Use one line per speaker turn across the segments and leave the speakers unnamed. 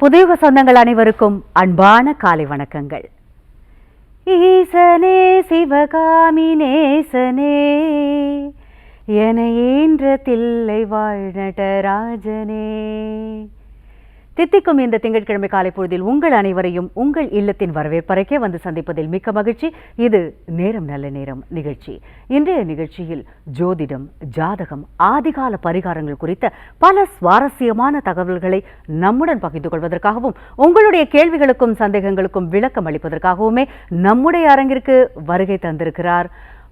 புதியுக சொந்தங்கள் அனைவருக்கும் அன்பான காலை வணக்கங்கள். ஈசனே சிவகாமி நேசனே, என ஈன்ற தில்லை வாழ் நடராஜனே. தித்திக்கும் இந்த திங்கட்கிழமை காலை பொழுதில் உங்கள் அனைவரையும் உங்கள் இல்லத்தின் வரவேற்பறைக்கே வந்து சந்திப்பதில் மிக்க மகிழ்ச்சி. இது நேரம் நல்ல நேரம் நிகழ்ச்சி. இன்றைய நிகழ்ச்சியில் ஜோதிடம், ஜாதகம், ஆதிகால பரிகாரங்கள் குறித்த பல சுவாரஸ்யமான தகவல்களை நம்முடன் பகிர்ந்து கொள்வதற்காகவும் உங்களுடைய கேள்விகளுக்கும் சந்தேகங்களுக்கும் விளக்கம் அளிப்பதற்காகவுமே நம்முடைய அரங்கிற்கு வருகை தந்திருக்கிறார்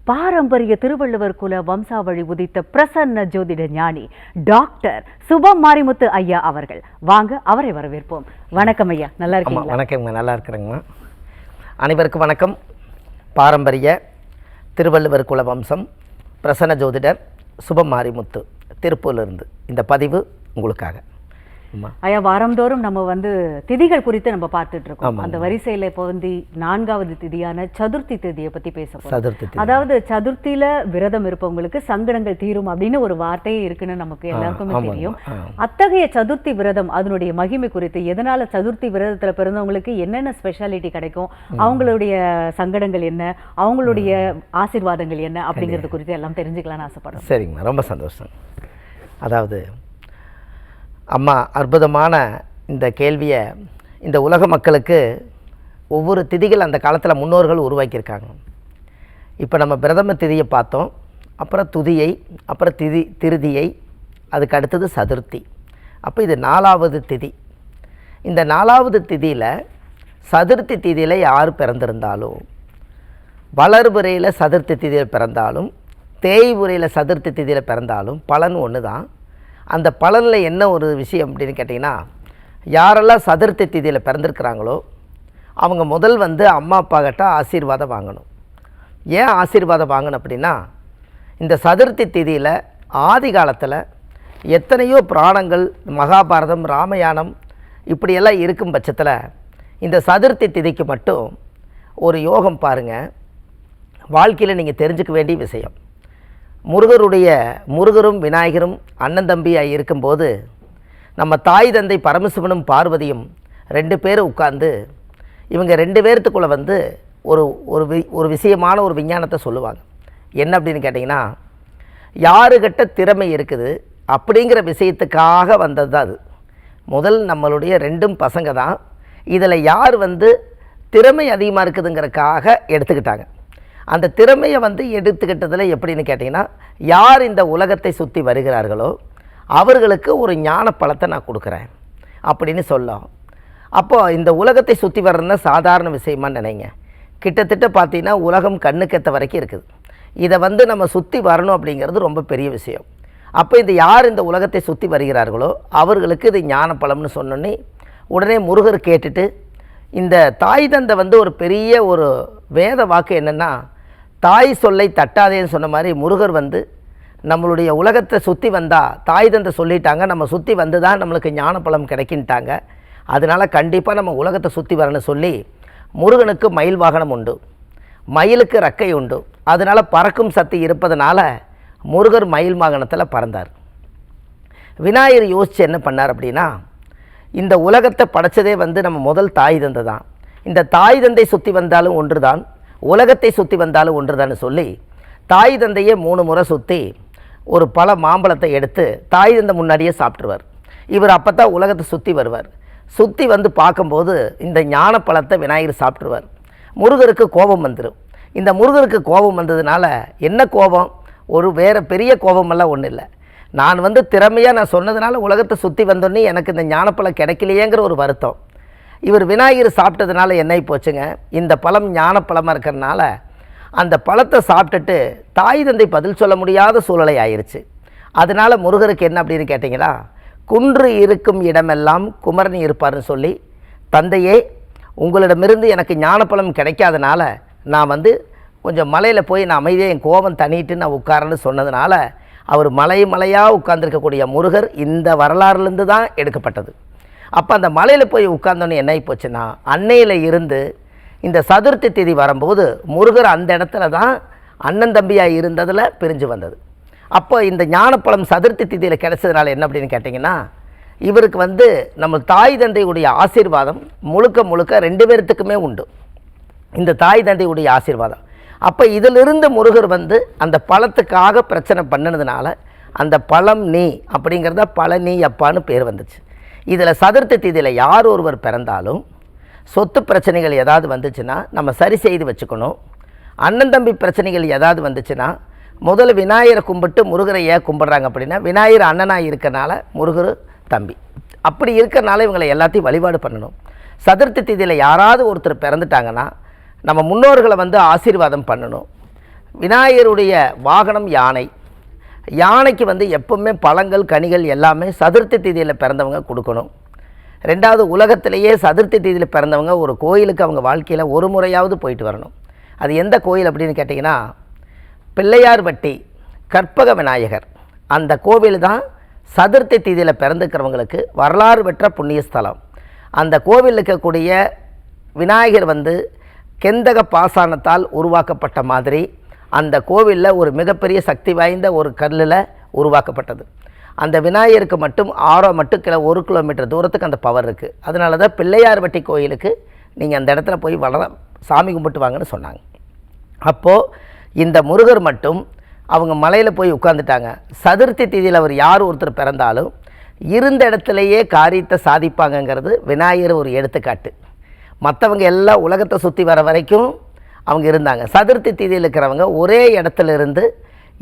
பாரம்பரிய திருவள்ளுவர் குல வம்சாவழி உதித்த பிரசன்ன ஜோதிட ஞானி டாக்டர் சுபம் மாரிமுத்து ஐயா அவர்கள். வாங்க அவரை வரவேற்போம். வணக்கம் ஐயா, நல்லா இருக்கீங்களா?
வணக்கம்ங்க, நல்லா இருக்கிறேங்கம்மா. அனைவருக்கும் வணக்கம். பாரம்பரிய திருவள்ளுவர் குல வம்சம் பிரசன்ன ஜோதிடர் சுபம் மாரிமுத்து திருப்பூரிலிருந்து இந்த பதிவு உங்களுக்காக.
ஐயா, வாரந்தோறும் நம்ம திதிகள் குறித்து நம்ம பார்த்துட்டு இருக்கோம். அந்த வரிசையில இப்போ 4வது திதியான சதுர்த்தி திதியை பத்தி பேசப்போம். அதாவது சதுர்த்தியில விரதம் இருப்பவங்களுக்கு சங்கடங்கள் தீரும் அப்படின்னு ஒரு வார்த்தையே இருக்குன்னு நமக்கு எல்லாருக்குமே தெரியும். அத்தகைய சதுர்த்தி விரதம் அதனுடைய மகிமை குறித்து, எதனால சதுர்த்தி விரதத்துல பிறந்தவங்களுக்கு என்னென்ன ஸ்பெஷாலிட்டி கிடைக்கும், அவங்களுடைய சங்கடங்கள் என்ன, அவங்களுடைய ஆசீர்வாதங்கள் என்ன அப்படிங்கிறது குறித்து எல்லாம் தெரிஞ்சுக்கலாம்னு ஆசைப்படுறோம்.
சரிங்கம்மா, ரொம்ப சந்தோஷம். அதாவது அம்மா அற்புதமான இந்த கேள்வியை இந்த உலக மக்களுக்கு ஒவ்வொரு திதிகள் அந்த காலத்தில் முன்னோர்கள் உருவாக்கியிருக்காங்க. இப்போ நம்ம பிரதம திதியை பார்த்தோம், அப்புறம் துதியை, அப்புறம் திருதியை, அதுக்கு அடுத்தது சதுர்த்தி. அப்போ இது 4வது திதி. இந்த 4வது திதியில் சதுர்த்தி திதியில் யார் பிறந்திருந்தாலும், வளர்புறையில் சதுர்த்தி திதியில் பிறந்தாலும், தேய்புறையில் சதுர்த்தி திதியில் பிறந்தாலும் பலன் ஒன்று தான். அந்த பலனில் என்ன ஒரு விஷயம் அப்படின்னு கேட்டிங்கன்னா, யாரெல்லாம் சதுர்த்தி திதியில் பிறந்திருக்கிறாங்களோ அவங்க முதல் அம்மா அப்பா கிட்ட ஆசீர்வாதம் வாங்கணும். ஏன் ஆசீர்வாதம் வாங்கணும் அப்படின்னா, இந்த சதுர்த்தி திதியில் ஆதி காலத்தில் எத்தனையோ புராணங்கள், மகாபாரதம், ராமாயணம் இப்படியெல்லாம் இருக்கும் பட்சத்தில் இந்த சதுர்த்தி திதிக்கு மட்டும் ஒரு யோகம் பாருங்கள். வாழ்க்கையில் நீங்கள் தெரிஞ்சுக்க வேண்டிய விஷயம். முருகரும் விநாயகரும் அண்ணன் தம்பியாக இருக்கும்போது நம்ம தாய் தந்தை பரமசிவனும் பார்வதியும் 2 பேரும் உட்கார்ந்து இவங்க 2 பேர்த்துக்குள்ளே ஒரு விஷயமான ஒரு விஞ்ஞானத்தை சொல்லுவாங்க. என்ன அப்படின்னு கேட்டிங்கன்னா, யாருக்கிட்ட திறமை இருக்குது அப்படிங்கிற விஷயத்துக்காக வந்தது தான் அது. முதல் நம்மளுடைய 2 பசங்க தான் இதில் யார் திறமை அதிகமாக இருக்குதுங்கிறதுக்காக எடுத்துக்கிட்டாங்க. அந்த திறமையை எடுத்துக்கிட்டதில் எப்படின்னு கேட்டிங்கன்னா, யார் இந்த உலகத்தை சுற்றி வருகிறார்களோ அவர்களுக்கு ஒரு ஞான பழத்தை நான் கொடுக்குறேன் அப்படின்னு சொல்லலாம். அப்போது இந்த உலகத்தை சுற்றி வர்றதுன்னா சாதாரண விஷயமா நினைங்க. கிட்டத்தட்ட பார்த்தீங்கன்னா உலகம் கண்ணுக்கெத்த வரைக்கும் இருக்குது. இதை நம்ம சுற்றி வரணும் அப்படிங்கிறது ரொம்ப பெரிய விஷயம். அப்போ இது யார் இந்த உலகத்தை சுற்றி வருகிறார்களோ அவர்களுக்கு இது ஞான பழம்னு சொன்னோன்னே உடனே முருகர் கேட்டுட்டு, இந்த தாய் தந்தை ஒரு பெரிய ஒரு வேத வாக்கு என்னென்னா, தாய் சொல்லை தட்டாதேன்னு சொன்ன மாதிரி முருகர் நம்மளுடைய உலகத்தை சுற்றி வந்தால் தாய் தந்தை சொல்லிட்டாங்க, நம்ம சுற்றி வந்து தான் நம்மளுக்கு ஞானப்பழம் கிடைக்கின்ட்டாங்க, அதனால் கண்டிப்பாக நம்ம உலகத்தை சுற்றி வரணும்னு சொல்லி முருகனுக்கு மயில் வாகனம் உண்டு, மயிலுக்கு ரெக்கை உண்டு, அதனால் பறக்கும் சக்தி இருப்பதனால முருகர் மயில் வாகனத்தில் பறந்தார். விநாயகர் யோசித்து என்ன பண்ணார் அப்படின்னா, இந்த உலகத்தை படைச்சதே நம்ம முதல் தாய் தந்தை தான், இந்த தாய் தந்தை சுற்றி வந்தாலும் ஒன்று தான், உலகத்தை சுற்றி வந்தாலும் ஒன்று தான் சொல்லி தாய் தந்தையே 3 முறை சுற்றி ஒரு பல மாம்பழத்தை எடுத்து தாய் தந்தை முன்னாடியே சாப்பிட்ருவார். இவர் அப்போ தான் உலகத்தை சுற்றி வருவார். சுற்றி பார்க்கும்போது இந்த ஞான பழத்தை விநாயகர் சாப்பிட்ருவார். முருகருக்கு கோபம் வந்துடும். இந்த முருகருக்கு கோபம் வந்ததுனால என்ன கோபம், வேறு பெரிய கோபமெல்லாம் ஒன்றும் இல்லை, நான் திறமையாக நான் சொன்னதுனால உலகத்தை சுற்றி வந்தோன்னே எனக்கு இந்த ஞானப்பழம் கிடைக்கலையேங்கிற ஒரு வருத்தம். இவர் விநாயகர் சாப்பிட்டதுனால என்ன போச்சுங்க, இந்த பழம் ஞானப்பழமாக இருக்கிறதுனால அந்த பழத்தை சாப்பிட்டுட்டு தாய் தந்தை பதில் சொல்ல முடியாத சூழ்நிலை ஆயிடுச்சு. அதனால் முருகருக்கு என்ன அப்படின்னு கேட்டிங்கன்னா, குன்று இருக்கும் இடமெல்லாம் குமரன் இருப்பார்னு சொல்லி, தந்தையே உங்களிடமிருந்து எனக்கு ஞானப்பழம் கிடைக்காதனால நான் கொஞ்சம் மலையில் போய் நான் அமைதியாக என் கோபம் தண்ணிட்டு நான் உட்காரன்னு சொன்னதுனால அவர் மலையாக உட்கார்ந்துருக்கக்கூடிய முருகர் இந்த வரலாறுலேருந்து தான் எடுக்கப்பட்டது. அப்போ அந்த மலையில் போய் உட்கார்ந்தோன்னே என்ன போச்சுன்னா, அன்னையில் இருந்து இந்த சதுர்த்தி திதி வரும்போது முருகர் அந்த இடத்துல தான் அண்ணன் தம்பியாக இருந்ததில் பிரிஞ்சு வந்தது. அப்போ இந்த ஞானப்பழம் சதுர்த்தி திதியில் கிடைச்சதுனால என்ன அப்படின்னு கேட்டிங்கன்னா, இவருக்கு வந்து நம்ம தாய் தந்தையுடைய ஆசீர்வாதம் முழுக்க முழுக்க 2 பேர்த்துக்குமே உண்டு. இந்த தாய் தந்தையுடைய ஆசீர்வாதம். அப்போ இதிலிருந்து முருகர் வந்து அந்த பழத்துக்காக பிரச்சனை பண்ணினதுனால அந்த பழம் நீ அப்படிங்கிறத பழனி அப்பான்னு பேர் வந்துச்சு. இதில் சதுர்த்தி திதியில் யார் ஒருவர் பிறந்தாலும் சொத்து பிரச்சனைகள் ஏதாவது வந்துச்சுன்னா நம்ம சரி செய்து வச்சுக்கணும். அண்ணன் தம்பி பிரச்சனைகள் ஏதாவது வந்துச்சுன்னா முதல்ல விநாயகரை கும்பிட்டு முருகரை ஏன் கும்பிட்றாங்க அப்படின்னா, விநாயகர் அண்ணனாக இருக்கனால முருகர் தம்பி, அப்படி இருக்கிறனால இவங்களை எல்லாத்தையும் வழிபாடு பண்ணணும். சதுர்த்தி திதியில் யாராவது ஒருத்தர் பிறந்துட்டாங்கன்னா நம்ம முன்னோர்களை வந்து ஆசீர்வாதம் பண்ணணும். விநாயகருடைய வாகனம் யானை. யானைக்கு வந்து எப்பவுமே பழங்கள் கனிகள் எல்லாமே சதுர்த்தி திதியில் பிறந்தவங்க கொடுக்கணும். 2வது, உலகத்திலேயே சதுர்த்தி திதியில் பிறந்தவங்க ஒரு கோயிலுக்கு அவங்க வாழ்க்கையில் ஒரு முறையாவது போயிட்டு வரணும். அது எந்த கோயில் அப்படின்னு கேட்டிங்கன்னா, பிள்ளையார்பட்டி கற்பக விநாயகர். அந்த கோவில் தான் சதுர்த்தி திதியில் பிறந்துக்கிறவங்களுக்கு வரலாறு பெற்ற புண்ணிய ஸ்தலம். அந்த கோவிலில் இருக்கக்கூடிய விநாயகர் வந்து கெந்தக பாசானத்தால் உருவாக்கப்பட்ட மாதிரி அந்த கோவிலில் ஒரு மிகப்பெரிய சக்தி வாய்ந்த ஒரு கல்லில் உருவாக்கப்பட்டது. அந்த விநாயகருக்கு மட்டும் 1 கிலோமீட்டர் தூரத்துக்கு அந்த பவர் இருக்குது. அதனால தான் பிள்ளையார்பட்டி கோயிலுக்கு நீங்கள் அந்த இடத்துல போய் சாமி கும்பிட்டு வாங்கன்னு சொன்னாங்க. அப்போது இந்த முருகர் மட்டும் அவங்க மலையில் போய் உட்காந்துட்டாங்க. சதுர்த்தி திதியில் அவர் யார் ஒருத்தர் பிறந்தாலும் இருந்த இடத்துலையே காரியத்தை சாதிப்பாங்கங்கிறது விநாயகர் ஒரு எடுத்துக்காட்டு. மற்றவங்க எல்லாம் உலகத்தை சுற்றி வர வரைக்கும் அவங்க இருந்தாங்க. சதுர்த்தி திதியில் இருக்கிறவங்க ஒரே இடத்துல இருந்து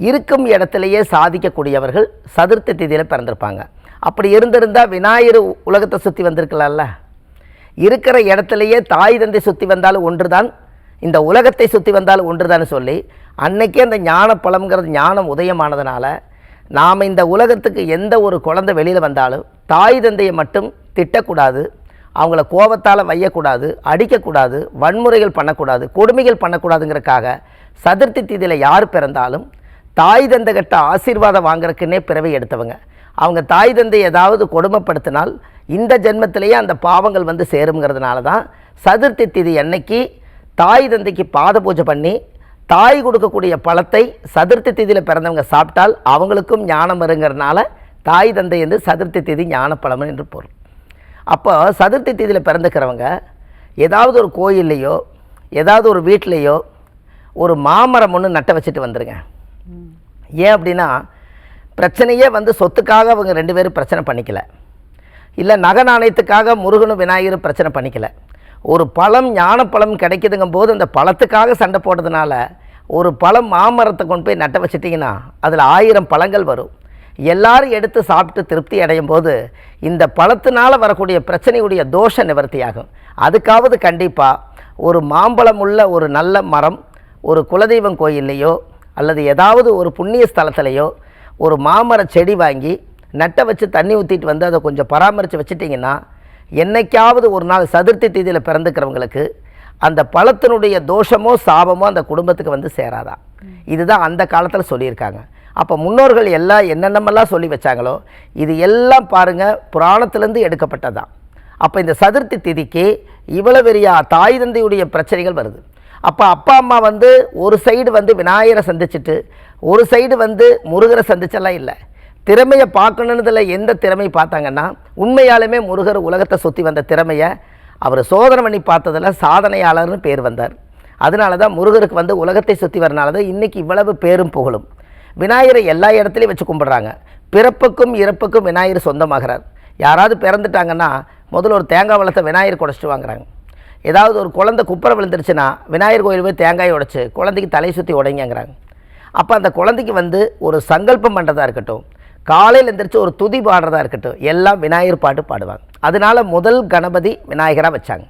இருக்கும் இடத்துலையே சாதிக்கக்கூடியவர்கள் சதுர்த்தி திதியில் பிறந்திருப்பாங்க. அப்படி இருந்திருந்தால் விநாயகர் உலகத்தை சுற்றி வந்திருக்கலாம்ல. இருக்கிற இடத்துலையே தாய் தந்தை சுற்றி வந்தாலும் ஒன்று தான், இந்த உலகத்தை சுற்றி வந்தாலும் ஒன்று தான் சொல்லி அன்னைக்கே அந்த ஞான பழம்ங்கிறது ஞானம் உதயமானதுனால நாம் இந்த உலகத்துக்கு எந்த ஒரு குழந்தை வெளியில் வந்தாலும் தாய் தந்தையை மட்டும் திட்டக்கூடாது, அவங்கள கோபத்தால் வையக்கூடாது, அடிக்கக்கூடாது, வன்முறைகள் பண்ணக்கூடாது, கொடுமைகள் பண்ணக்கூடாதுங்கிறக்காக சதுர்த்தி திதியில் யார் பிறந்தாலும் தாய் தந்தை கிட்ட ஆசீர்வாதம் வாங்குறதுக்குன்னே பிறவி எடுத்தவங்க. அவங்க தாய் தந்தை ஏதாவது கொடுமைப்படுத்தினால் இந்த ஜென்மத்திலேயே அந்த பாவங்கள் வந்து சேருங்கிறதுனால தான் சதுர்த்தி திதி அன்னைக்கு தாய் தந்தைக்கு பாத பூஜை பண்ணி தாய் கொடுக்கக்கூடிய பழத்தை சதுர்த்தி திதியில் பிறந்தவங்க சாப்பிட்டால் அவங்களுக்கும் ஞானம் வருங்கிறதுனால தாய் தந்தை வந்து சதுர்த்தி திதி ஞானப்பழம் என்று பொருள். அப்போ சதுர்த்தி திதியில் பிறந்துக்கிறவங்க ஏதாவது ஒரு கோயில்லையோ ஏதாவது ஒரு வீட்லேயோ ஒரு மாமரம் ஒன்று நட்ட வச்சுட்டு வந்துடுங்க. ஏன் அப்படின்னா, பிரச்சனையே வந்து சொத்துக்காக அவங்க 2 பேரும் பிரச்சனை பண்ணிக்கல, இல்லை நகை நாணயத்துக்காக முருகனும் விநாயகரும் பிரச்சனை பண்ணிக்கல. ஒரு பழம் ஞானப்பழம் கிடைக்குதுங்கும் போது அந்த பழத்துக்காக சண்டை போடுறதுனால ஒரு பழம் மாமரத்தை கொண்டு போய் நட்ட வச்சிட்டிங்கன்னா அதில் 1000 பழங்கள் வரும். எல்லாரும் எடுத்து சாப்பிட்டு திருப்தி அடையும் போது இந்த பழத்தினால் வரக்கூடிய பிரச்சனையுடைய தோஷ நிவர்த்தியாகும். அதுக்காவது கண்டிப்பாக ஒரு மாம்பழம் உள்ள ஒரு நல்ல மரம் ஒரு குலதெய்வம் கோயில்லையோ அல்லது ஏதாவது ஒரு புண்ணிய ஸ்தலத்திலையோ ஒரு மாமர செடி வாங்கி நட்டை வச்சு தண்ணி ஊற்றிட்டு வந்து அதை கொஞ்சம் பராமரித்து வச்சுட்டிங்கன்னா என்னைக்காவது ஒரு நாள் சதுர்த்தி திதியில் பிறந்துக்கிறவங்களுக்கு அந்த பழத்தினுடைய தோஷமோ சாபமோ அந்த குடும்பத்துக்கு வந்து சேராதான். இதுதான் அந்த காலத்தில் சொல்லியிருக்காங்க. அப்போ முன்னோர்கள் எல்லாம் என்னென்னமெல்லாம் சொல்லி வச்சாங்களோ இது எல்லாம் பாருங்கள் புராணத்திலேருந்து எடுக்கப்பட்டதான். அப்போ இந்த சதுர்த்தி திதிக்கு இவ்வளோ பெரிய தாய் தந்தையுடைய பிரச்சனைகள் வருது. அப்போ அப்பா அம்மா வந்து ஒரு சைடு வந்து விநாயகரை சந்திச்சுட்டு ஒரு சைடு வந்து முருகரை சந்திச்செல்லாம் இல்லை. திறமையை பார்க்கணுன்றதுல எந்த திறமை பார்த்தாங்கன்னா, உண்மையாலுமே முருகர் உலகத்தை சுற்றி வந்த திறமையை அவர் சோதனை பண்ணி பார்த்ததில் சாதனையாளர்னு பேர் வந்தார். அதனால தான் முருகருக்கு வந்து உலகத்தை சுற்றி வரனால தான் இன்றைக்கி இவ்வளவு பேரும் புகழும். விநாயகரை எல்லா இடத்துலையும் வச்சு கும்பிட்றாங்க. பிறப்புக்கும் இறப்புக்கும் விநாயகர் சொந்தமாகிறார். யாராவது பிறந்துட்டாங்கன்னா முதல்ல ஒரு தேங்காய் வளத்தை விநாயகர் உடைச்சிட்டு வாங்குறாங்க. ஏதாவது ஒரு குழந்தை குப்பரை விழுந்துருச்சுன்னா விநாயகர் கோயில் போய் தேங்காயை உடைச்சி குழந்தைக்கு தலை சுற்றி உடைங்கிறாங்க. அப்போ அந்த குழந்தைக்கு வந்து ஒரு சங்கல்பம் பண்ணுறதா இருக்கட்டும், காலையில் எழுந்திரிச்சு ஒரு துதி பாடுறதா இருக்கட்டும், எல்லாம் விநாயகர் பாட்டு பாடுவாங்க. அதனால் முதல் கணபதி விநாயகராக வச்சாங்க.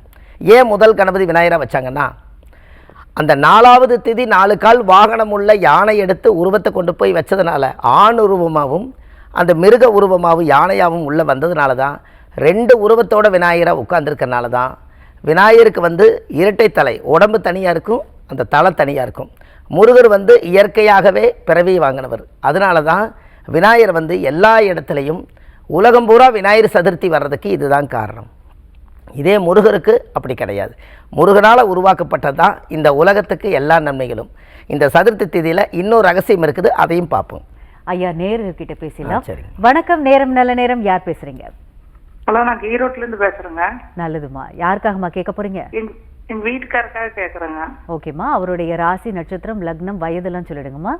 ஏன் முதல் கணபதி விநாயகராக வச்சாங்கன்னா, அந்த 4வது திதி 4 கால் வாகனம் உள்ள யானை எடுத்து உருவத்தை கொண்டு போய் வச்சதுனால ஆண் உருவமாகவும் அந்த மிருக உருவமாகவும் யானையாகவும் உள்ளே வந்ததுனால தான் 2 உருவத்தோட விநாயகராக உட்கார்ந்துருக்கனால தான் விநாயகருக்கு வந்து இரட்டை தலை, உடம்பு தனியாக இருக்கும், அந்த தலை தனியாக இருக்கும். முருகர் வந்து இயற்கையாகவே பிறவி வாங்கினவர். அதனால தான் விநாயகர் வந்து எல்லா இடத்துலையும் உலகம் பூரா விநாயகர் சதுர்த்தி வர்றதுக்கு இதுதான் காரணம். இதே முருகருக்கு அப்படி கிடையாது. முருகனால் உருவாக்கப்பட்டது தான் இந்த உலகத்துக்கு எல்லா நன்மைகளும். இந்த சதுர்த்தி திதியில் இன்னொரு ரகசியம் இருக்குது, அதையும் பார்ப்போம்.
ஐயா நேர்கிட்ட பேசலாம். வணக்கம், நேரம் நல்ல நேரம், யார் பேசுறீங்க?
ஹலோ, நான் ஈரோட்ல இருந்து பேசுறேங்க.
நல்லதுமா. யாருக்காகமா கேட்க போறீங்க?
எங்க வீட்டுக்காரருக்காக கேக்குறேங்க.
ஓகேம்மா, அவருடைய ராசி, நட்சத்திரம், லக்னம், வயதெல்லாம் சொல்லிடுங்கம்மா.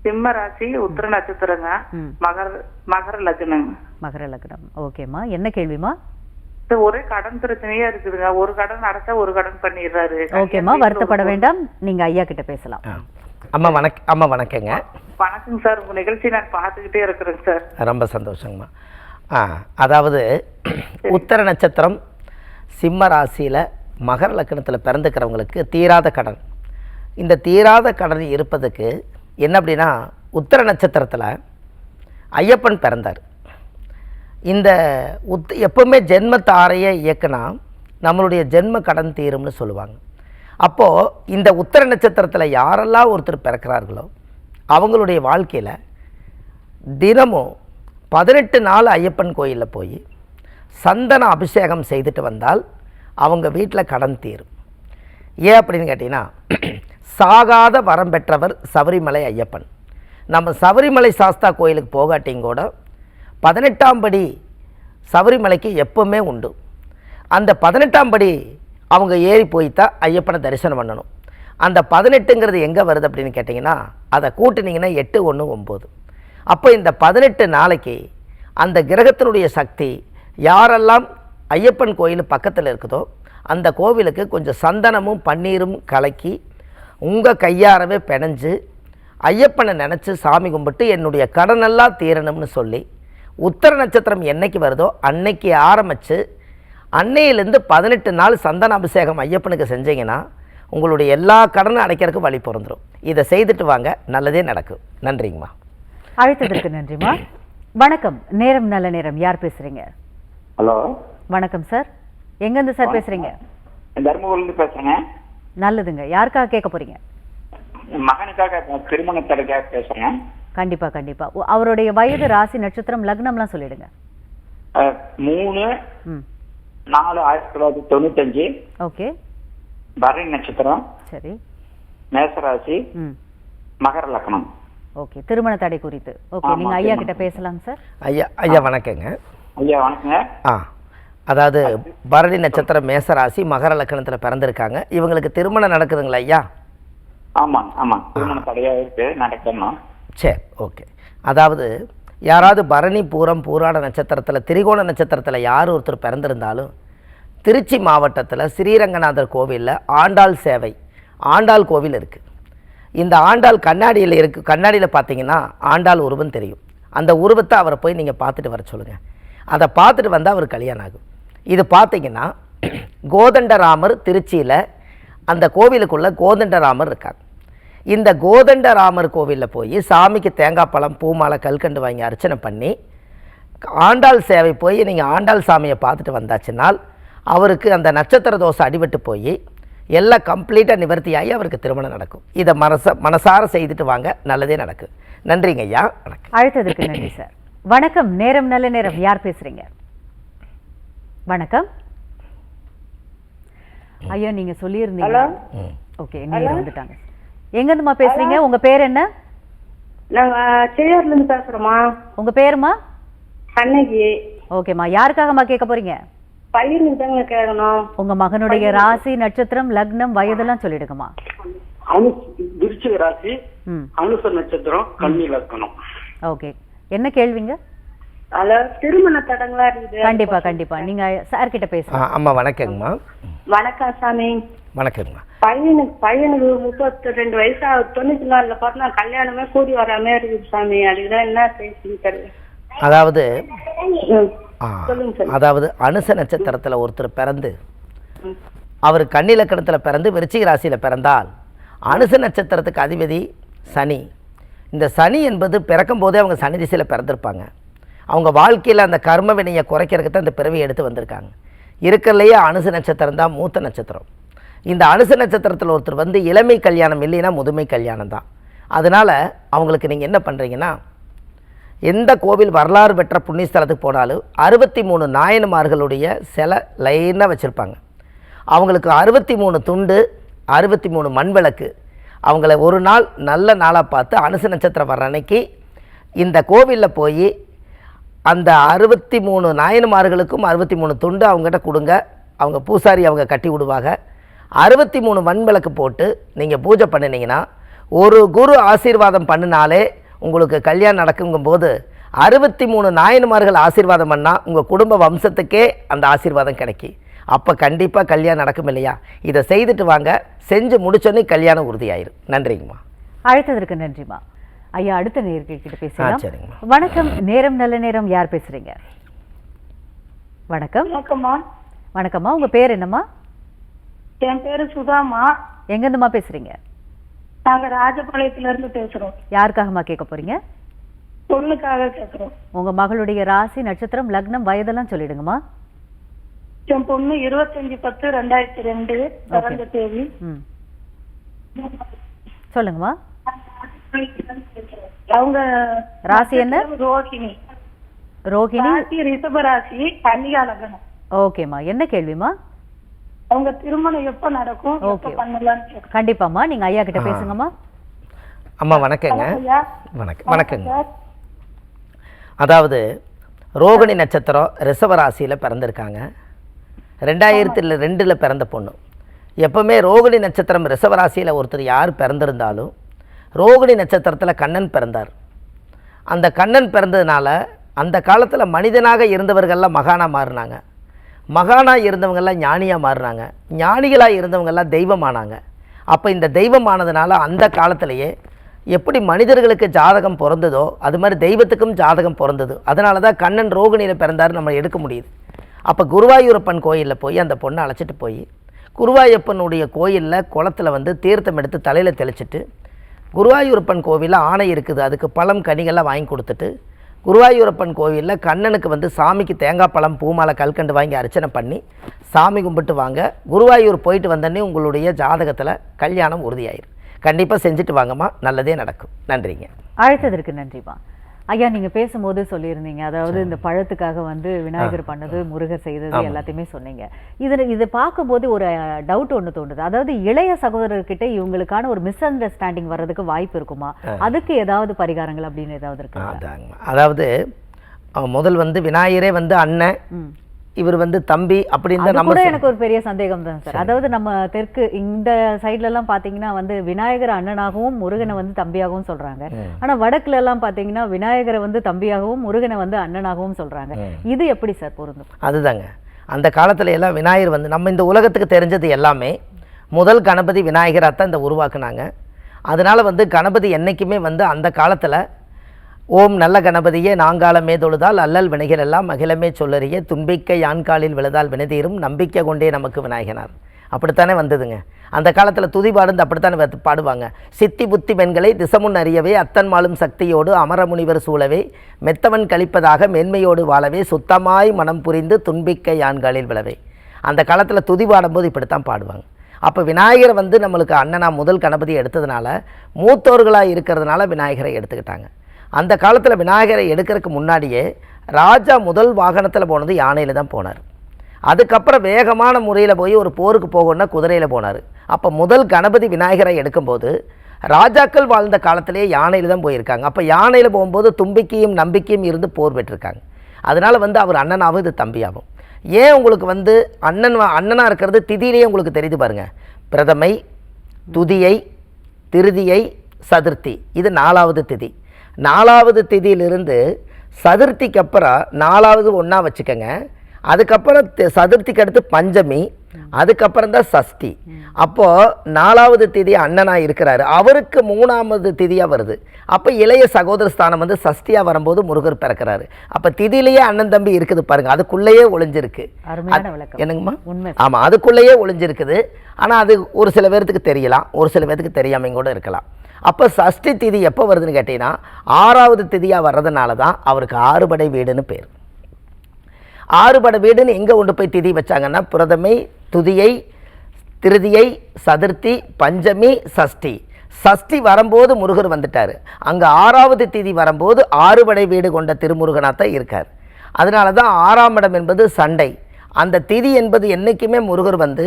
சிம்ம ராசி, உத்திர நட்சத்திரங்க. மகர லக்னங்க.
மகர லக்னம். ஓகேம்மா, என்ன கேள்விமா?
ஒரே கடன் பிரச்சனையா இருக்குதுங்க. ஒரு கடன் அடைச்சா ஒரு கடன் பண்ணிடுறாரு.
ஓகேம்மா, வருத்தப்பட வேண்டாம், நீங்க ஐயா கிட்ட பேசலாம்.
அம்மா வணக்கங்க.
வணக்கங்க சார். உங்க நிகழ்ச்சி நான் பார்த்துக்கிட்டே இருக்கிறேங்க சார்.
ரொம்ப சந்தோஷங்கம்மா. அதாவது உத்தர நட்சத்திரம், சிம்ம ராசியில் மகர லக்னத்தில் பிறந்துக்கிறவங்களுக்கு தீராத கடன். இந்த தீராத கடன் இருப்பதுக்கு என்ன அப்படின்னா, உத்தர நட்சத்திரத்தில் ஐயப்பன் பிறந்தார். இந்த எப்பவுமே ஜென்ம தாரையை இயக்குனா நம்மளுடைய ஜென்ம கடன் தீரும்னு சொல்லுவாங்க. அப்போது இந்த உத்தர நட்சத்திரத்தில் யாரெல்லாம் ஒருத்தர் பிறக்கிறார்களோ அவங்களுடைய வாழ்க்கையில் தினமும் 18 நாள் ஐயப்பன் கோயிலில் போய் சந்தன அபிஷேகம் செய்துட்டு வந்தால் அவங்க வீட்டில் கடன் தீரும். ஏன் அப்படின்னு கேட்டிங்கன்னா, சாகாத வரம் பெற்றவர் சபரிமலை ஐயப்பன். நம்ம சபரிமலை சாஸ்தா கோயிலுக்கு போகாட்டியும் கூட 18ஆம் படி சபரிமலைக்கு எப்பவுமே உண்டு. அந்த 18ஆம் படி அவங்க ஏறி போய்த்தான் ஐயப்பனை தரிசனம் பண்ணணும். அந்த 18ங்கிறது எங்கே வருது அப்படின்னு கேட்டிங்கன்னா, அதை கூட்டினீங்கன்னா 8, 1, 9. அப்போ இந்த 18 நாளைக்கு அந்த கிரகத்தினுடைய சக்தி யாரெல்லாம் ஐயப்பன் கோயில் பக்கத்தில் இருக்குதோ அந்த கோவிலுக்கு கொஞ்சம் சந்தனமும் பன்னீரும் கலக்கி உங்கள் கையாரவே பிணைஞ்சு ஐயப்பனை நினச்சி சாமி கும்பிட்டு என்னுடைய கடனெல்லாம் தீரணும்னு சொல்லி உத்தர நட்சத்திரம் என்னைக்கு வருதோ அன்னைக்கு ஆரம்பித்து அன்னையிலேருந்து 18 நாள் சந்தன அபிஷேகம் ஐயப்பனுக்கு செஞ்சீங்கன்னா உங்களுடைய எல்லா கடனும் அடைக்கிறதுக்கு வழி பிறந்துடும். இதை செய்துட்டு வாங்க, நல்லதே நடக்கும். நன்றிங்கம்மா.
அழைத்ததற்கு நன்றிம்மா. வணக்கம், நேரம் நல்ல நேரம். யார் பேசுறீங்க?
ஹலோ,
வணக்கம் சார். எங்கேருந்து சார் பேசுறீங்க?
தர்மபுரியிலிருந்து பேசுறேங்க.
நல்லதுங்க. யாருக்காக கேட்க போறீங்க?
மகனுக்காக திருமண தடைக்காக பேசுறேன்.
கண்டிப்பா கண்டிப்பா. அவருடைய வயது, ராசி, நட்சத்திரம், லக்னம்லாம் சொல்லிடுங்க.
3/4/1995.
ஓகே.
பரணி நட்சத்திரம்.
சரி.
மேசராசி. மகர லக்னம்.
ஓகே. திருமண தடை குறித்து. ஓகே, நீங்க ஐயா கிட்ட பேசலாம் சார்.
ஐயா வணக்கங்க.
ஐயா வணக்கங்க.
அதாவது பரணி நட்சத்திரம், மேசராசி, மகர லக்னத்தில் பிறந்திருக்காங்க. இவங்களுக்கு திருமணம் நடக்குதுங்களா ஐயா?
ஆமாம் திருமண தடையாக இருக்கு, நடக்கணும்.
சரி, ஓகே. அதாவது யாராவது பரணி, பூரம், பூராட நட்சத்திரத்தில், திரிகோண நட்சத்திரத்தில் யார் ஒருத்தர் பிறந்திருந்தாலும் திருச்சி மாவட்டத்தில் ஸ்ரீரங்கநாதர் கோவிலில் ஆண்டாள் சேவை, ஆண்டாள் கோவில் இருக்குது. இந்த ஆண்டாள் கண்ணாடியில் இருக்குது. கண்ணாடியில் பார்த்தீங்கன்னா ஆண்டாள் உருவம் தெரியும். அந்த உருவத்தை அவரை போய் நீங்கள் பார்த்துட்டு வர சொல்லுங்கள். அதை பார்த்துட்டு வந்தால் அவர் கல்யாணம் ஆகும். இது பார்த்தீங்கன்னா கோதண்டராமர் திருச்சியில் அந்த கோவிலுக்குள்ளே கோதண்டராமர் இருக்காங்க. இந்த கோதண்டராமர் கோவிலில் போய் சாமிக்கு தேங்காய் பழம், பூமாலை, கல்கண்டு வாங்கி அர்ச்சனை பண்ணி ஆண்டாள் சேவை போய் நீங்கள் ஆண்டாள் சாமியை பார்த்துட்டு வந்தாச்சுனால் அவருக்கு அந்த நட்சத்திர தோசை அடிபட்டு போய் எல்லாம் கம்ப்ளீட்டாக நிவர்த்தியாகி அவருக்கு திருமணம் நடக்கும். இதை மனசார செய்துட்டு வாங்க, நல்லதே நடக்கும். நன்றிங்க ஐயா. வணக்கம்.
அழைத்ததற்கு நன்றி சார். வணக்கம், நேரம் நல்ல நேரம். யார் பேசுறீங்க? வணக்கம் ஐயா, நீங்க சொல்லியிருந்தீங்க. ஓகே, நீங்க வந்துட்டாங்க. எங்க இருந்துமா பேசுறீங்க? உங்க பேர் என்ன?
நாங்க சேலூர்ல இருந்து பேசுறோமா.
உங்க பேருமா?
கண்ணகி.
ஓகேமா, யாருக்காகமா கேட்க போறீங்க?
பையனுக்கு தாங்க கேட்கணும்.
உங்க மகனுடைய ராசி, நட்சத்திரம், லக்னம், வயதெல்லாம் சொல்லிடுங்கம்மா.
விருச்சிக ராசி, அனுச நட்சத்திரம், கன்னி லக்னம்.
ஓகே, என்ன கேள்விங்க?
திருமண தடங்களா இருக்குது.
கண்டிப்பா கண்டிப்பா, நீங்க சார் கிட்ட பேசுங்க.
அம்மா வணக்கங்கம்மா.
வணக்கம் சாமி.
வணக்கங்கம்மா.
பையனுக்கு 32 வயசு, 94 பார்த்தா கல்யாணமே கூடி வராம இருக்குது சாமி. அதுக்குதான் என்ன பேசுங்க.
அதாவது அனுச நட்சத்திரத்தில் ஒருத்தர் பிறந்து அவர் கன்னி லக்னத்தில் பிறந்து விருச்சிக ராசியில் பிறந்தால் அனுச நட்சத்திரத்துக்கு அதிபதி சனி. இந்த சனி என்பது பிறக்கும் போதே அவங்க சனி திசையில் பிறந்திருப்பாங்க. அவங்க வாழ்க்கையில் அந்த கர்ம வினையை குறைக்கிறதுக்கு தான் இந்த பிறவியை எடுத்து வந்திருக்காங்க. இருக்கிறதுலையே அனுச நட்சத்திரம் தான் மூத்த நட்சத்திரம். இந்த அனுச நட்சத்திரத்தில் ஒருத்தர் வந்து இளமை கல்யாணம் இல்லைன்னா முதுமை கல்யாணம் தான். அதனால் அவங்களுக்கு நீங்கள் என்ன பண்ணுறீங்கன்னா, எந்த கோவில் வரலாறு பெற்ற புண்ணியஸ்தலத்துக்கு போனாலும் 63 நாயன்மார்களுடைய சிலை லைனாக வச்சுருப்பாங்க. அவங்களுக்கு 63 துண்டு, 63 மண் விளக்கு. அவங்கள ஒரு நாள் நல்ல நாளாக பார்த்து அனுச நட்சத்திரம் வர்ற அன்னைக்கு இந்த கோவிலில் போய் அந்த 63 நாயன்மார்களுக்கும் 63 துண்டு அவங்ககிட்ட கொடுங்க. அவங்க பூசாரி அவங்க கட்டி விடுவாங்க. 63 மண்விளக்கு போட்டு நீங்கள் பூஜை பண்ணினீங்கன்னா, ஒரு குரு ஆசீர்வாதம் பண்ணினாலே உங்களுக்கு கல்யாணம் நடக்குங்கும்போது 63 நாயன்மார்கள் ஆசீர்வாதம் பண்ணால் உங்கள் குடும்ப வம்சத்துக்கே அந்த ஆசீர்வாதம் கிடைக்கி. அப்போ கண்டிப்பாக கல்யாணம் நடக்கும் இல்லையா? இதை செய்துட்டு வாங்க. செஞ்சு முடிச்சோன்னே கல்யாணம் உறுதியாயிரும். நன்றிங்கம்மா.
அழைத்ததற்கு நன்றிம்மா. ஐயா, அடுத்த நேயர்கிட்ட பேசலாம்.
சரிங்கம்மா.
வணக்கம். நேரம் நல்ல நேரம். யார் பேசுறீங்க? வணக்கம்.
வணக்கம்மா.
வணக்கம்மா. உங்க பேர் என்னம்மா?
என் பேரு சுதாமா.
எங்கிருந்துமா பேசுறீங்க?
நாங்க ராஜபாளையத்துல இருந்து பேசுறோம்.
யாருக்காகமா கேட்க போறீங்க?
பொண்ணுக்காக கேக்குறோம்.
உங்க மகளுடைய ராசி, நட்சத்திரம், லக்னம், வயதெல்லாம் சொல்லிடுங்கம்மா.
என் பொண்ணு 25/10/2002 பிறந்த தேதி.
சொல்லுங்கம்மா.
அவங்க
ராசி என்ன?
ரோஹிணி.
ரோஹிணி.
ராசி ரிஷபராசி, கன்னிகா லக்னம்.
ஓகேம்மா. என்ன கேள்விமா?
அவங்க திருமணம் எப்ப நடக்கும், எப்ப பண்ணலாம்னு கேக்குறேன்.
கண்டிப்பாம்மா. நீங்க ஐயா கிட்ட பேசுங்கம்மா.
அம்மா வணக்கங்க.
ஐயா.
வணக்கங்க. அதாவது ரோகிணி நட்சத்திரம் ரிஷபராசியில் பிறந்திருக்காங்க. 2002 பிறந்த பொண்ணு. எப்போவுமே ரோகிணி நட்சத்திரம் ரிஷபராசியில் ஒருத்தர் யார் பிறந்திருந்தாலும் ரோகிணி நட்சத்திரத்தில் கண்ணன் பிறந்தார். அந்த கண்ணன் பிறந்ததுனால அந்த காலத்தில் மனிதனாக இருந்தவர்கள்லாம் மகானாக மாறினாங்க. மகானாக இருந்தவங்கெல்லாம் ஞானியாக மாறினாங்க. ஞானிகளாக இருந்தவங்கெல்லாம் தெய்வமானாங்க. அப்போ இந்த தெய்வமானதுனால அந்த காலத்திலேயே எப்படி மனிதர்களுக்கு ஜாதகம் பிறந்ததோ அது மாதிரி தெய்வத்துக்கும் ஜாதகம் பிறந்தது. அதனால தான் கண்ணன் ரோகிணியில் பிறந்தார் நம்ம எடுக்க முடியுது. அப்போ குருவாயூரப்பன் கோயிலில் போய் அந்த பொண்ணை அழைச்சிட்டு போய் குருவாயூரப்பனுடைய கோயிலில் குளத்தில் வந்து தீர்த்தம் எடுத்து தலையில் தெளிச்சிட்டு, குருவாயூரப்பன் கோவிலில் ஆணை இருக்குது, அதுக்கு பழம் கனிகள்லாம் வாங்கி கொடுத்துட்டு, குருவாயூரப்பன் கோவிலில் கண்ணனுக்கு வந்து சாமிக்கு தேங்காய் பழம் பூமாலை கல்கண்டு வாங்கி அர்ச்சனை பண்ணி சாமி கும்பிட்டு வாங்க. குருவாயூர் போயிட்டு வந்தோடனே உங்களுடைய ஜாதகத்தில் கல்யாணம் உறுதியாயிரும். கண்டிப்பாக செஞ்சுட்டு வாங்கம்மா, நல்லதே நடக்கும். நன்றிங்க.
அழைத்ததற்கு நன்றிம்மா. ஐயா, நீங்க பேசும்போது சொல்லியிருந்தீங்க, அதாவது இந்த பழத்துக்காக வந்து விநாயகர் பண்ணது, முருகர் செய்தது எல்லாத்தையுமே சொன்னீங்க. இதை பார்க்கும்போது ஒரு டவுட் ஒன்று தோணுது. அதாவது இளைய சகோதரர்கிட்ட இவங்களுக்கான ஒரு மிஸ் அண்டர்ஸ்டாண்டிங் வர்றதுக்கு வாய்ப்பு இருக்குமா? அதுக்கு ஏதாவது பரிகாரங்கள் அப்படின்னு ஏதாவது இருக்கு?
அதாவது முதல் வந்து விநாயகரே வந்து அண்ணன், இவர் வந்து தம்பி அப்படின்னு தான்.
கூட எனக்கு ஒரு பெரிய சந்தேகம் தான் சார். அதாவது நம்ம தெற்கு இந்த சைட்ல எல்லாம் பாத்தீங்கன்னா வந்து விநாயகர் அண்ணனாகவும் முருகனை வந்து தம்பியாகவும் சொல்றாங்க. ஆனா வடக்குல எல்லாம் பாத்தீங்கன்னா விநாயகரை வந்து தம்பியாகவும் முருகனை வந்து அண்ணனாகவும் சொல்றாங்க. இது எப்படி சார் பொருந்தும்?
அதுதாங்க, அந்த காலத்துல எல்லாம் விநாயகர் வந்து நம்ம இந்த உலகத்துக்கு தெரிஞ்சது எல்லாமே முதல் கணபதி விநாயகராகத்தான் இந்த உருவாக்குனாங்க. அதனால வந்து கணபதி என்னைக்குமே வந்து அந்த காலத்துல ஓம் நல்ல கணபதியே நாங்காலமே தொழுதால் அல்லல் வினைகள் எல்லாம் மகிழமே சொல்லறிய துன்பிக்கை யான்காலில் விழுதால் வினைதீரும் நம்பிக்கை கொண்டே நமக்கு விநாயகனார். அப்படித்தானே வந்ததுங்க. அந்த காலத்தில் துதி பாடுந்து அப்படித்தானே பாடுவாங்க. சித்தி புத்தி பெண்களை திசமுன் அறியவே அத்தன் மாலும் சக்தியோடு அமரமுனிவர் சூழவே மெத்தவன் கழிப்பதாக மென்மையோடு வாழவே சுத்தமாய் மனம் புரிந்து துன்பிக்கை யான்காலில் விழவே. அந்த காலத்தில் துதி பாடும்போது இப்படித்தான் பாடுவாங்க. அப்போ விநாயகரை வந்து நம்மளுக்கு அண்ணனா முதல் கணபதி எடுத்ததுனால மூத்தோர்களாக இருக்கிறதுனால விநாயகரை எடுத்துக்கிட்டாங்க. அந்த காலத்தில் விநாயகரை எடுக்கிறதுக்கு முன்னாடியே ராஜா முதல் வாகனத்தில் போனது யானையில் தான் போனார். அதுக்கப்புறம் வேகமான முறையில் போய் ஒரு போருக்கு போகணுன்னா குதிரையில் போனார். அப்போ முதல் கணபதி விநாயகரை எடுக்கும்போது ராஜாக்கள் வாழ்ந்த காலத்திலேயே யானையில் தான் போயிருக்காங்க. அப்போ யானையில் போகும்போது தும்பிக்கையும் நம்பிக்கையும் இருந்து போர் பெற்றிருக்காங்க. அதனால் வந்து அவர் அண்ணனாகவும் இது தம்பியாகும். ஏன் உங்களுக்கு வந்து அண்ணனாக இருக்கிறது திதியிலேயே உங்களுக்கு தெரியுது பாருங்கள். பிரதமை, துதியை, திருதியை, சதுர்த்தி, இது 4வது திதி. 4வது திதியிலிருந்து சதுர்த்திக்கு அப்புறம் 4வது ஒன்றா வச்சுக்கோங்க. அதுக்கப்புறம் சதுர்த்திக்கு அடுத்து பஞ்சமி, அதுக்கப்புறம் தான் சஷ்டி. அப்போது 4வது திதி அண்ணனாக இருக்கிறாரு, அவருக்கு 3வது திதியாக வருது. அப்போ இளைய சகோதர ஸ்தானம் வந்து சஷ்டியாக வரும்போது முருகர் பிறக்கிறாரு. அப்போ திதியிலேயே அண்ணன் தம்பி இருக்குது பாருங்க, அதுக்குள்ளேயே ஒளிஞ்சிருக்கு. என்னங்கம்மா? ஆமாம், அதுக்குள்ளேயே ஒளிஞ்சிருக்குது. ஆனால் அது ஒரு சில பேர்த்துக்கு தெரியலாம், ஒரு சில பேர்த்துக்கு தெரியாமல் கூட இருக்கலாம். அப்போ சஷ்டி திதி எப்போ வருதுன்னு கேட்டிங்கன்னா 6வது திதியாக வர்றதுனால தான் அவருக்கு 6 படை வீடுன்னு பேர். 6 படை வீடுன்னு எங்கே கொண்டு போய் திதி வச்சாங்கன்னா பிரதமை, துதியை, திருதியை, சதுர்த்தி, பஞ்சமி, சஷ்டி. சஷ்டி வரும்போது முருகர் வந்துட்டார். அங்கே 6வது திதி வரும்போது 6 படை வீடு கொண்ட திருமுருகனாக தான் இருக்கார். அதனால தான் 6ஆம் இடம் என்பது சண்டை. அந்த திதி என்பது என்றைக்குமே முருகர் வந்து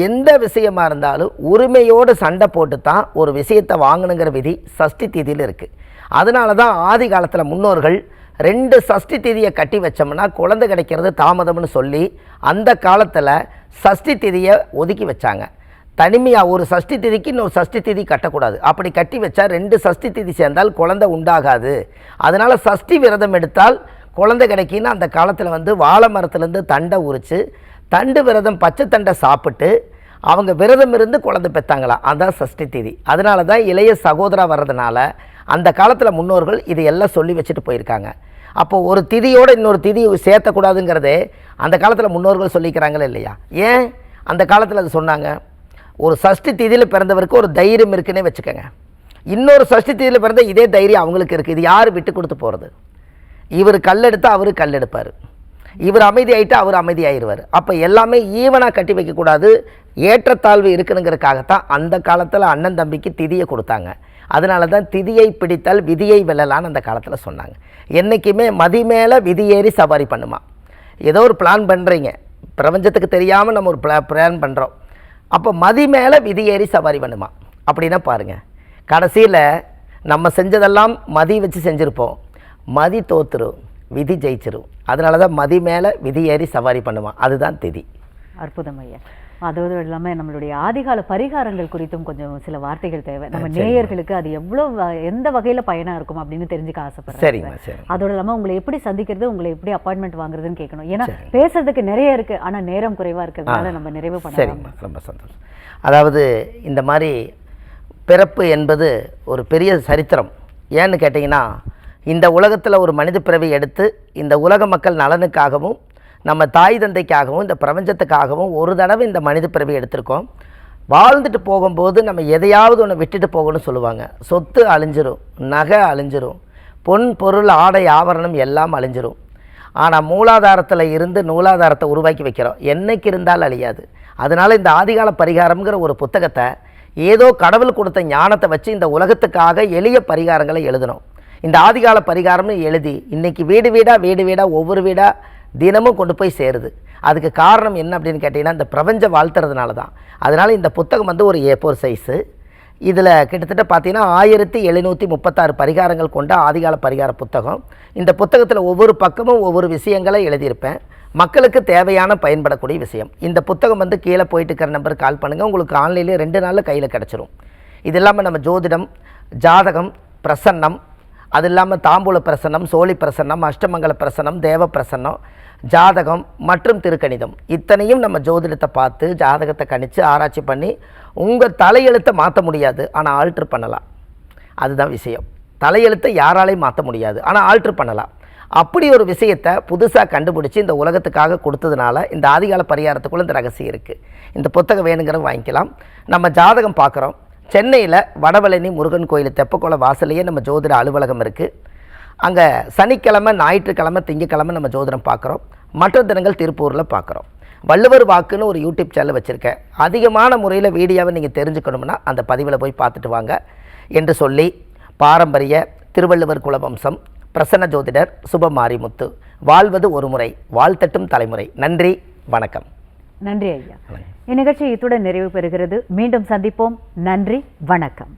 எந்த விஷயமா இருந்தாலும் உரிமையோடு சண்டை போட்டு தான் ஒரு விஷயத்தை வாங்கணுங்கிற விதி சஷ்டி திதியில் இருக்குது. அதனால தான் ஆதி காலத்தில் முன்னோர்கள் 2 சஷ்டி திதியை கட்டி வச்சோம்னா குழந்தை கிடைக்கிறது தாமதம்னு சொல்லி அந்த காலத்தில் சஷ்டி திதியை ஒதுக்கி வச்சாங்க. தனிமையாக ஒரு சஷ்டி திதிக்கு இன்னொரு சஷ்டி திதி கட்டக்கூடாது. அப்படி கட்டி வச்சா 2 சஷ்டி திதி சேர்ந்தால் குழந்தை உண்டாகாது. அதனால் சஷ்டி விரதம் எடுத்தால் குழந்தை கிடைக்கின்னு அந்த காலத்தில் வந்து வாழை மரத்துலேருந்து தண்டை உரித்து தண்டு விரதம் பச்சை தண்டை சாப்பிட்டு அவங்க விரதம் இருந்து குழந்தை பெற்றாங்களாம். அதுதான் சஷ்டி திதி. அதனால தான் இளைய சகோதரா வர்றதுனால அந்த காலத்தில் முன்னோர்கள் இது எல்லாம் சொல்லி வச்சுட்டு போயிருக்காங்க. அப்போது ஒரு திதியோடு இன்னொரு திதி சேர்த்தக்கூடாதுங்கிறதே அந்த காலத்தில் முன்னோர்கள் சொல்லிக்கிறாங்களே இல்லையா? ஏன் அந்த காலத்தில் அது சொன்னாங்க? ஒரு சஷ்டி திதியில் பிறந்தவருக்கு ஒரு தைரியம் இருக்குன்னே வச்சுக்கோங்க. இன்னொரு சஷ்டி திதியில் பிறந்த இதே தைரியம் அவங்களுக்கு இருக்குது. இது யார் விட்டு கொடுத்து போகிறது? இவர் கல்லெடுத்தா அவர் கல்லெடுப்பார், இவர் அமைதி ஆகிட்டா அவர் அமைதி ஆயிடுவார். அப்போ எல்லாமே ஈவனாக கட்டி வைக்கக்கூடாது, ஏற்றத்தாழ்வு இருக்கணுங்கிறதுக்காகத்தான் அந்த காலத்தில் அண்ணன் தம்பிக்கு திதியை கொடுத்தாங்க. அதனால தான் திதியை பிடித்தால் விதியை வெல்லலான்னு அந்த காலத்தில் சொன்னாங்க. என்றைக்குமே மதி மேலே விதி ஏறி சவாரி பண்ணுமா. ஏதோ ஒரு பிளான் பண்ணுறீங்க, பிரபஞ்சத்துக்கு தெரியாமல் நம்ம ஒரு பிளான் பண்ணுறோம். அப்போ மதி மேலே விதி ஏறி சவாரி பண்ணுமா அப்படின்னா பாருங்கள், கடைசியில் நம்ம செஞ்சதெல்லாம் மதி வச்சு செஞ்சுருப்போம், மதி தோத்துரும், விதி ஜெயிச்சிரும். அதனால தான் மதி மேலே விதி ஏறி சவாரி பண்ணுவான். அதுதான் திதி.
அற்புதம் ஐயா. அதோடு இல்லாமல் நம்மளுடைய ஆதிகால பரிகாரங்கள் குறித்தும் கொஞ்சம் சில வார்த்தைகள் தேவை. நம்ம நேயர்களுக்கு அது எவ்வளோ எந்த வகையில் பயனாக இருக்கும் அப்படின்னு தெரிஞ்சுக்க ஆசைப்படுறேன்.
சரிங்க சரி.
அதோடு இல்லாமல் உங்களை எப்படி சந்திக்கிறது, உங்களை எப்படி அப்பாயின்மெண்ட் வாங்குறதுன்னு கேட்கணும். ஏன்னா பேசுறதுக்கு நிறைய இருக்குது, ஆனால் நேரம் குறைவாக இருக்கிறதுனால நம்ம நிறைவு பண்ணலாம்.
சரிங்க, ரொம்ப சந்தோஷம். அதாவது இந்த மாதிரி பிறப்பு என்பது ஒரு பெரிய சரித்திரம். ஏன்னு கேட்டிங்கன்னா, இந்த உலகத்தில் ஒரு மனித பிறவி எடுத்து இந்த உலக மக்கள் நலனுக்காகவும் நம்ம தாய் தந்தைக்காகவும் இந்த பிரபஞ்சத்துக்காகவும் ஒரு தடவை இந்த மனித பிறவி எடுத்திருக்கோம். வாழ்ந்துட்டு போகும்போது நம்ம எதையாவது ஒன்று விட்டுட்டு போகணும்னு சொல்லுவாங்க. சொத்து அழிஞ்சிரும், நகை அழிஞ்சிரும், பொன் பொருள் ஆடை ஆபரணம் எல்லாம் அழிஞ்சிரும். ஆனால் மூலாதாரத்தில் இருந்து நூலாதாரத்தை உருவாக்கி வைக்கிறோம், என்னைக்கு இருந்தாலும் அழியாது. அதனால் இந்த ஆதிகால பரிகாரம்ங்கிற ஒரு புத்தகத்தை ஏதோ கடவுள் கொடுத்த ஞானத்தை வச்சு இந்த உலகத்துக்காக எளிய பரிகாரங்களை எழுதணும். இந்த ஆதிகால பரிகாரம்னு எழுதி இன்றைக்கி வீடு வீடாக ஒவ்வொரு வீடாக தினமும் கொண்டு போய் சேருது. அதுக்கு காரணம் என்ன அப்படின்னு கேட்டிங்கன்னா, இந்த பிரபஞ்சம் வாழ்த்துறதுனால தான். அதனால் இந்த புத்தகம் வந்து ஒரு A4 சைஸு. இதில் கிட்டத்தட்ட பார்த்தீங்கன்னா 1736 பரிகாரங்கள் கொண்ட ஆதிகால பரிகார புத்தகம். இந்த புத்தகத்தில் ஒவ்வொரு பக்கமும் ஒவ்வொரு விஷயங்களை எழுதியிருப்பேன், மக்களுக்கு தேவையான பயன்படக்கூடிய விஷயம். இந்த புத்தகம் வந்து கீழே போயிட்டு இருக்கிற நம்பருக்கு கால் பண்ணுங்கள், உங்களுக்கு ஆன்லைன்லேயே 2 நாளில் கையில் கிடச்சிரும். இது இல்லாமல் நம்ம ஜோதிடம், ஜாதகம், பிரசன்னம், அது இல்லாமல் தாம்பூல பிரசன்னம், சோழி பிரசன்னம், அஷ்டமங்கல பிரசன்னம், தேவ பிரசன்னம், ஜாதகம் மற்றும் திருக்கணிதம், இத்தனையும் நம்ம ஜோதிடத்தை பார்த்து ஜாதகத்தை கணித்து ஆராய்ச்சி பண்ணி உங்கள் தலையெழுத்தை மாற்ற முடியாது, ஆனால் ஆல்ட்ரு பண்ணலாம். அதுதான் விஷயம். தலையெழுத்தை யாராலையும் மாற்ற முடியாது, ஆனால் ஆல்ட்ரு பண்ணலாம். அப்படி ஒரு விஷயத்தை புதுசாக கண்டுபிடிச்சி இந்த உலகத்துக்காக கொடுத்ததுனால இந்த ஆதிகால பரிகாரத்துக்குள்ளே இந்த ரகசியம் இருக்குது. இந்த புத்தகம் வேணுங்கிறத வாங்கிக்கலாம். நம்ம ஜாதகம் பார்க்குறோம். சென்னையில் வடபழனி முருகன் கோயில் தெப்பக்குள வாசலையே நம்ம ஜோதிட அலுவலகம் இருக்குது. அங்கே சனிக்கிழமை, ஞாயிற்றுக்கிழமை, திங்கக்கிழமை நம்ம ஜோதிடம் பார்க்குறோம். மற்ற தினங்கள் திருப்பூரில் பார்க்குறோம். வள்ளுவர் வாக்குன்னு ஒரு யூடியூப் சேனல் வச்சுருக்கேன். அதிகமான முறையில் வீடியோவை நீங்கள் தெரிஞ்சுக்கணும்னா அந்த பதிவில் போய் பார்த்துட்டு வாங்க என்று சொல்லி, பாரம்பரிய திருவள்ளுவர் குலவம்சம், பிரசன்ன ஜோதிடர் சுபமாரிமுத்து, வாழ்வது ஒரு முறை, வாழ்த்தட்டும் தலைமுறை. நன்றி, வணக்கம்.
நன்றி ஐயா. இந்நிகழ்ச்சி இத்துடன் நிறைவு பெறுகிறது. மீண்டும் சந்திப்போம். நன்றி, வணக்கம்.